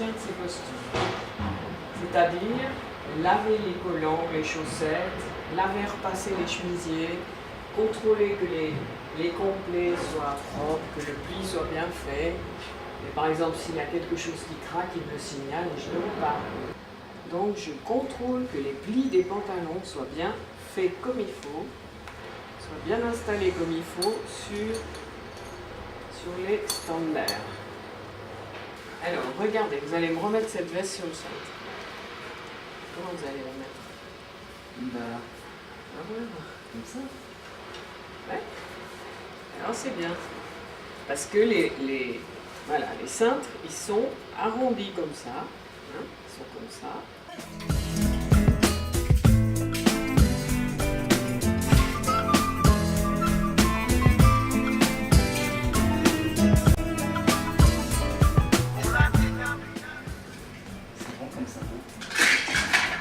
l'entretien de ses costumes. C'est-à-dire laver les collants, les chaussettes, laver, repasser les chemisiers, contrôler que les complets soient propres, que le pli soit bien fait. Et par exemple, s'il y a quelque chose qui craque, il me signale et je ne le pas. Donc je contrôle que les plis des pantalons soient bien faits comme il faut, soient bien installés comme il faut sur les standards. Alors, regardez, vous allez me remettre cette veste sur le centre. Comment vous allez la mettre? Bah, voilà, comme ça. Ouais. Alors c'est bien. Parce que les cintres, ils sont arrondis comme ça. Hein, ils sont comme ça.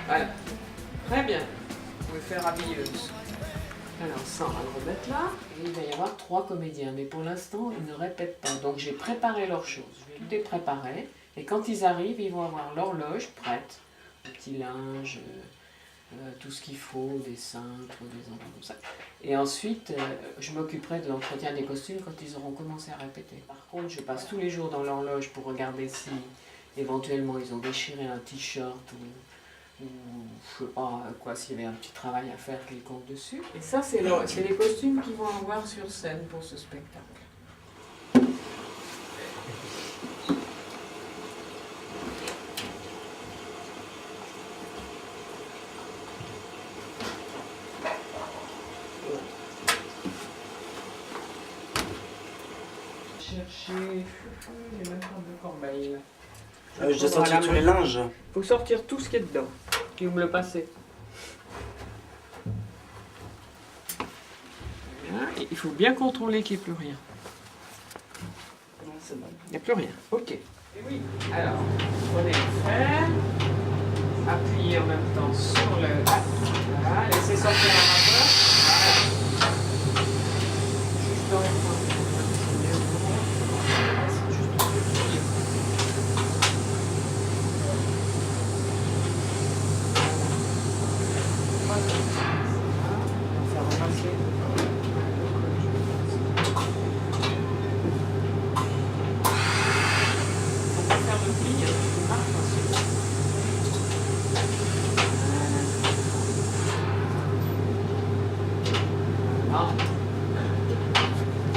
Voilà, très bien. Vous pouvez faire habilleuse. Alors ça, on va le remettre là. Et il va y avoir 3 comédiens. Mais pour l'instant, ils ne répètent pas. Donc j'ai préparé leurs choses. Je vais tout les préparer. Et quand ils arrivent, ils vont avoir l'horloge prête. Le petit linge, tout ce qu'il faut, des cintres, des endroits comme ça. Et ensuite, je m'occuperai de l'entretien des costumes quand ils auront commencé à répéter. Par contre, je passe tous les jours dans l'horloge pour regarder si éventuellement ils ont déchiré un t-shirt ou je sais pas quoi, s'il y avait un petit travail à faire quelconque dessus. Et ça, c'est les costumes qu'ils vont avoir sur scène pour ce spectacle. Chercher les mêmes sortes de corbeilles. Je dois sortir tous les linges. Il faut sortir tout ce qui est dedans. Et vous me le passez. Voilà. Et il faut bien contrôler qu'il n'y ait plus rien. Non, c'est bon. Il n'y a plus rien. Ok. Et oui. Alors, prenez le fer. Appuyez en même temps sur le... Voilà. Laissez sortir la vapeur. Voilà. Juste dans le coin.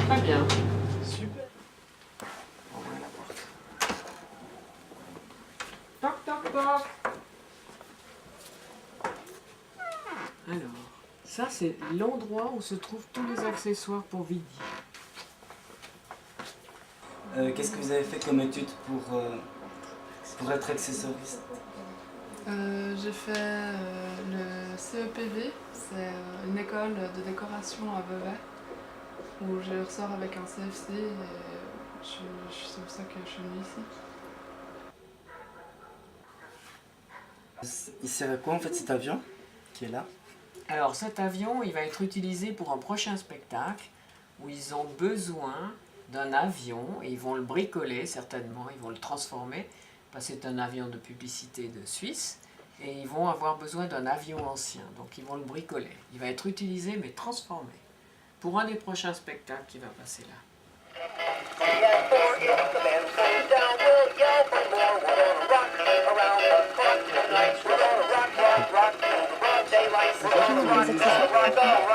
Très bien. Super. On ouvre la porte. Toc, toc, toc. Alors, ça c'est l'endroit où se trouvent tous les accessoires pour Vidi. Qu'est-ce que vous avez fait comme étude pour être accessoiriste? J'ai fait le CEPV, c'est une école de décoration à Vevey, où je ressors avec un CFC et c'est pour ça que je suis venue ici. Il sert à quoi en fait cet avion qui est là? Alors cet avion, il va être utilisé pour un prochain spectacle où ils ont besoin d'un avion et ils vont le bricoler certainement, ils vont le transformer parce que c'est un avion de publicité de Suisse et ils vont avoir besoin d'un avion ancien, donc ils vont le bricoler. Il va être utilisé mais transformé pour un des prochains spectacles qui va passer là. Les accessoires.